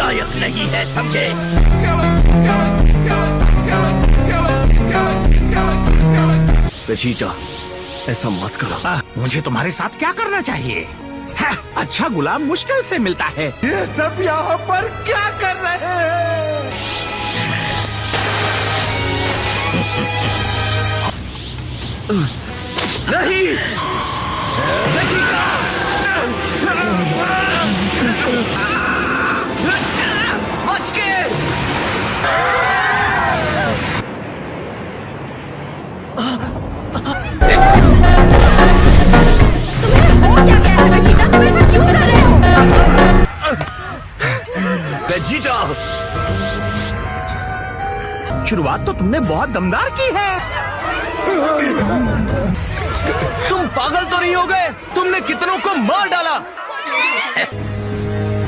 लायक नहीं है, समझे? वेजिटा, ऐसा मत करो। मुझे तुम्हारे साथ क्या करना चाहिए? है, अच्छा गुलाम मुश्किल से मिलता है। ये सब यहाँ पर क्या कर रहे हैं? नहीं, बच के। वेजिटा, तुम ऐसा क्यों कर रहे हो? वेजिटा, शुरुआत तो तुमने बहुत दमदार की है। तुम पागल तो नहीं हो गए? तुमने कितनों को मार डाला।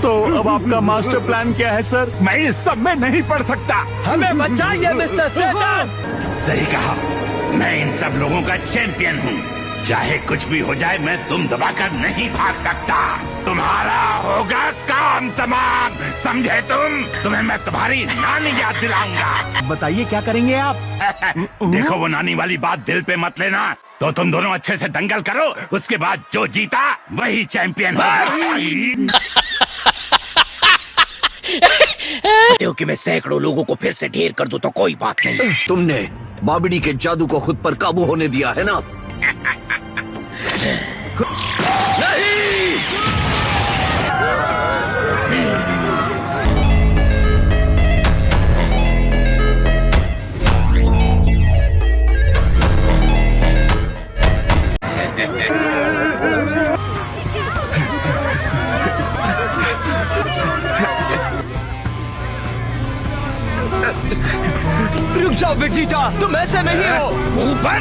तो अब आपका मास्टर प्लान क्या है सर? मैं इस सब में नहीं पढ़ सकता। हमें बचाइए मिस्टर सेटन। सही कहा, मैं इन सब लोगों का चैंपियन हूँ। चाहे कुछ भी हो जाए, मैं तुम दबाकर नहीं भाग सकता। तुम्हारा होगा काम तमाम, समझे तुम? तुम्हें मैं तुम्हारी नानी याद दिलाऊंगा। बताइए क्या करेंगे आप? देखो, वो नानी वाली बात दिल पे मत लेना। तो तुम दोनों अच्छे से दंगल करो, उसके बाद जो जीता वही चैंपियन होगा। क्योंकि मैं सैकड़ों लोगों को फिर से ढेर कर दूं तो कोई बात नहीं। तुमने बाबिडी के जादू को खुद पर काबू होने दिया है ना? नहीं! रुक जाओ वेजिटा, तुम ऐसे नहीं हो। ऊपर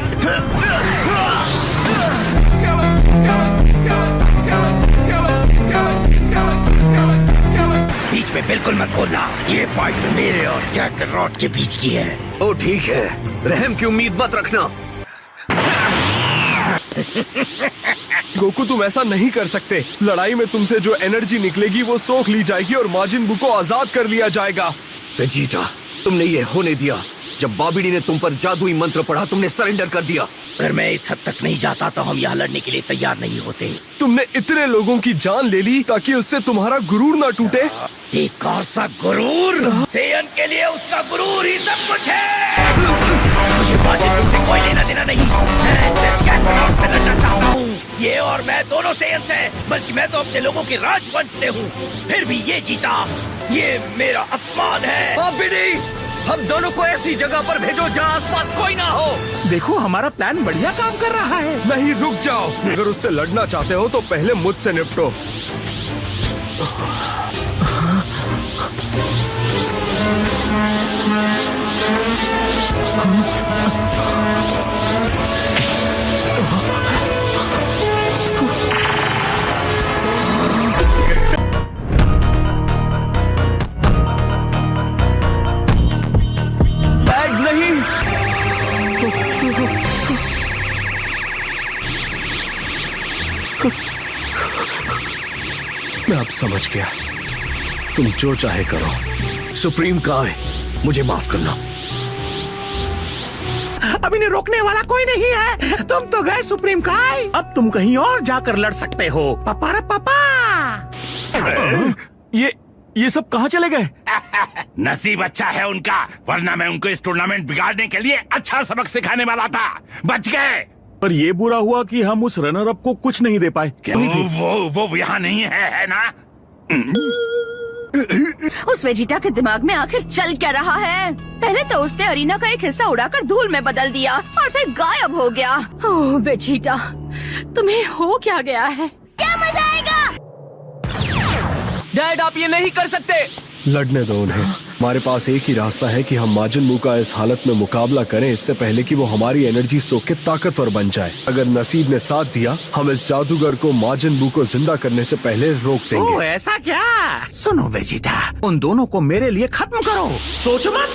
बीच में बिल्कुल मत बोलना। ये फाइट मेरे और काकारोट के बीच की है। ओ ठीक है, रहम की उम्मीद मत रखना। गोकू, तुम ऐसा नहीं कर सकते। लड़ाई में तुमसे जो एनर्जी निकलेगी वो सोख ली जाएगी और माजिन बू को आजाद कर लिया जाएगा। वेजिटा, तुमने ये होने दिया। जब बाबिडी ने तुम पर जादुई मंत्र पढ़ा, तुमने सरेंडर कर दिया। अगर मैं इस हद तक नहीं जाता तो हम यहाँ लड़ने के लिए तैयार नहीं होते। तुमने इतने लोगों की जान ले ली ताकि उससे तुम्हारा गुरूर ना टूटे। एक कौन सा गुरूर? सेयन के लिए उसका गुरूर ही सब कुछ है। मुझे माजिन बू से कोई लेना देना नहीं। मैं सिर्फ काकारोट से लड़ना चाहता हूँ। ये और मैं दोनों सेयन से, बल्कि मैं तो अपने लोगों के राजवंश से हूँ। फिर भी ये जीता, ये मेरा अपमान है। बाबिडी, हम दोनों को ऐसी जगह पर भेजो जहाँ आसपास कोई ना हो। देखो, हमारा प्लान बढ़िया काम कर रहा है। नहीं, रुक जाओ। अगर उससे लड़ना चाहते हो तो पहले मुझसे निपटो। मैं अब समझ गया। तुम जो चाहे करो। सुप्रीम कहाँ है? मुझे माफ करना। अब इन्हें रोकने वाला कोई नहीं है। तुम तो गए सुप्रीम काय। अब तुम कहीं और जाकर लड़ सकते हो। पापा रे पापा। ये सब कहाँ चले गए? नसीब अच्छा है उनका, वरना मैं उनको इस टूर्नामेंट बिगाड़ने के लिए अच्छा सबक सिखाने वाला था। बच गए। पर ये बुरा हुआ कि हम उस रनर अप को कुछ नहीं दे पाए। वो यहाँ नहीं है ना? उस वेजिटा के दिमाग में आखिर चल क्या रहा है? पहले तो उसने अरीना का एक हिस्सा उड़ाकर धूल में बदल दिया और फिर गायब हो गया। ओह वेजिटा, तुम्हें हो क्या गया है? क्या मजा आएगा? डैड, आप ये नहीं कर सकते। लड़ने दो उन्हें। हमारे पास एक ही रास्ता है कि हम माजिन बू का इस हालत में मुकाबला करें, इससे पहले कि वो हमारी एनर्जी सोख के ताकतवर बन जाए। अगर नसीब ने साथ दिया, हम इस जादूगर को माजिन बू को जिंदा करने से पहले रोक देंगे। ओह ऐसा क्या? सुनो वेजिटा, उन दोनों को मेरे लिए खत्म करो। सोचो मत।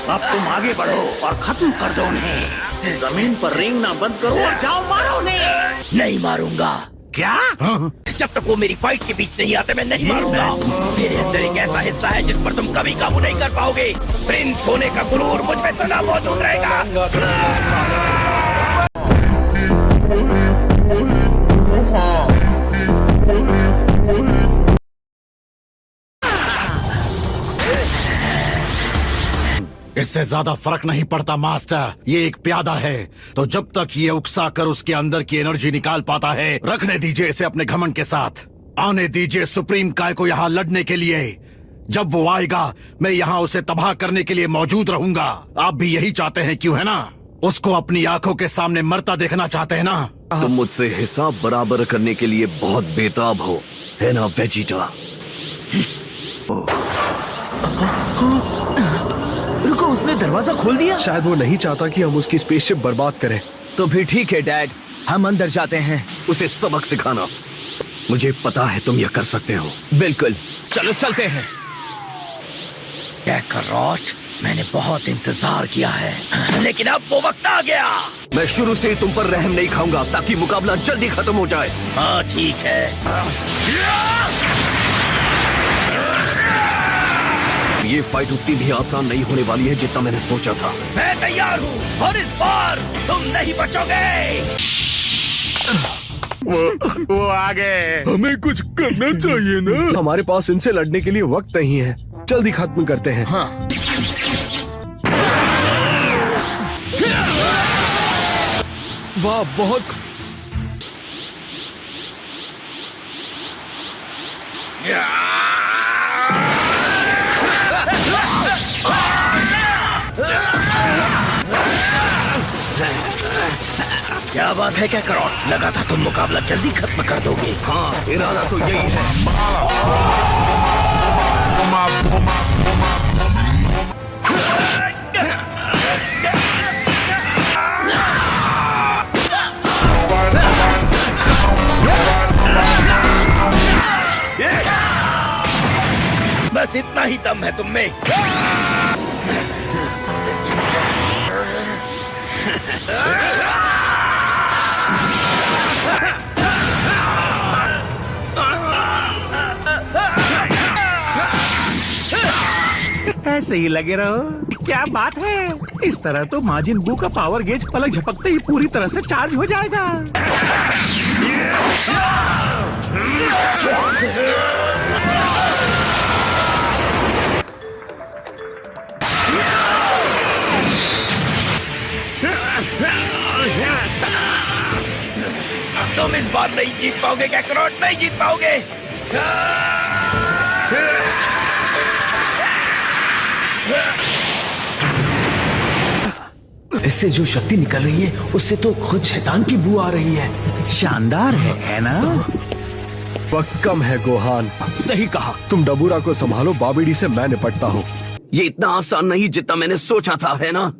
अब तुम आगे बढ़ो और खत्म कर दो उन्हें। जमीन पर रेंगना बंद करो और जाओ मारो उन्हें। नहीं मारूंगा। क्या? जब तक वो मेरी फाइट के बीच नहीं आते मैं नहीं मारूंगा। मेरे अंदर एक ऐसा हिस्सा है जिस पर तुम कभी काबू नहीं कर पाओगे। प्रिंस होने का गुरूर मुझ में सदा मौजूद रहेगा। इससे ज्यादा फर्क नहीं पड़ता मास्टर, ये एक प्यादा है, तो जब तक ये उकसा कर उसके अंदर की एनर्जी निकाल पाता है, रखने दीजिए इसे अपने घमंड के साथ। आने दीजिए सुप्रीम काय को यहाँ लड़ने के लिए। जब वो आएगा मैं यहाँ उसे तबाह करने के लिए मौजूद रहूंगा। आप भी यही चाहते हैं क्यों, है ना? उसको अपनी आंखों के सामने मरता देखना चाहते हैं ना? तुम मुझसे हिसाब बराबर करने के लिए बहुत बेताब हो, है ना वेजिटा? रुको, उसने दरवाजा खोल दिया। शायद वो नहीं चाहता कि हम उसकी स्पेसशिप बर्बाद करें। तो फिर ठीक है डैड, हम अंदर जाते हैं। उसे सबक सिखाना। मुझे पता है तुम यह कर सकते हो। बिल्कुल, चलो चलते हैं। कैकरॉट, मैंने बहुत इंतजार किया है, लेकिन अब वो वक्त आ गया। मैं शुरू से ही तुम पर रहम नहीं खाऊंगा ताकि मुकाबला जल्दी खत्म हो जाए। हाँ ठीक है। ये फाइट उतनी भी आसान नहीं होने वाली है जितना मैंने सोचा था। मैं तैयार हूँ और इस बार तुम नहीं बचोगे। वो आ गए। हमें कुछ करना चाहिए ना। हमारे पास इनसे लड़ने के लिए वक्त नहीं है, जल्दी खत्म करते हैं। हाँ। वाह, बहुत क्या बात है कैकरॉट, लगा था तुम मुकाबला जल्दी खत्म कर दोगे। हाँ, इरादा तो यही है। बस इतना ही दम है तुम में। ऐसे ही लगे रहो। क्या बात है, इस तरह तो माजिन बू का पावर गेज पलक झपकते ही पूरी तरह से चार्ज हो जाएगा। तुम इस बार नहीं जीत पाओगे कैकरॉट, नहीं जीत पाओगे। इससे जो शक्ति निकल रही है उससे तो खुद शैतान की बू आ रही है। शानदार है ना? वक्त कम है गोहान। सही कहा। तुम डबूरा को संभालो, बाबिडी से मैं निपटता हूँ। ये इतना आसान नहीं जितना मैंने सोचा था, है ना?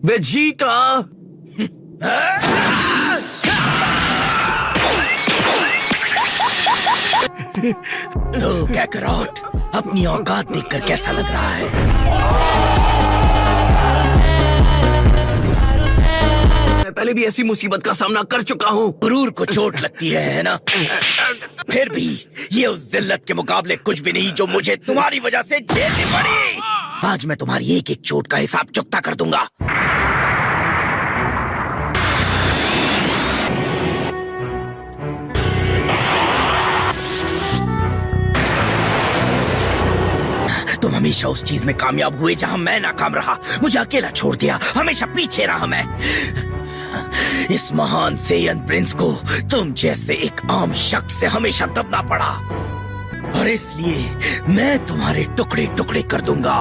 वेजिटा, तो कैकरॉट, अपनी औकात देखकर कैसा लग रहा है? मैं पहले भी ऐसी मुसीबत का सामना कर चुका हूँ। गुरूर को चोट लगती है ना? फिर भी ये उस जिल्लत के मुकाबले कुछ भी नहीं जो मुझे तुम्हारी वजह से झेलनी पड़ी। आज मैं तुम्हारी एक एक चोट का हिसाब चुकता कर दूंगा। तुम हमेशा उस चीज में कामयाब हुए जहां मैं नाकाम रहा। मुझे अकेला छोड़ दिया, हमेशा पीछे रहा मैं। इस महान सेयन प्रिंस को तुम जैसे एक आम शख्स से हमेशा दबना पड़ा, और इसलिए मैं तुम्हारे टुकड़े टुकड़े कर दूंगा।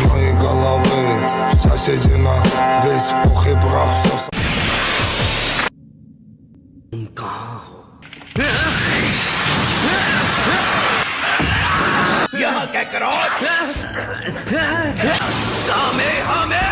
Моей головы соседи на весь пух и прах все. यहाँ कैकरॉट, हमें हमें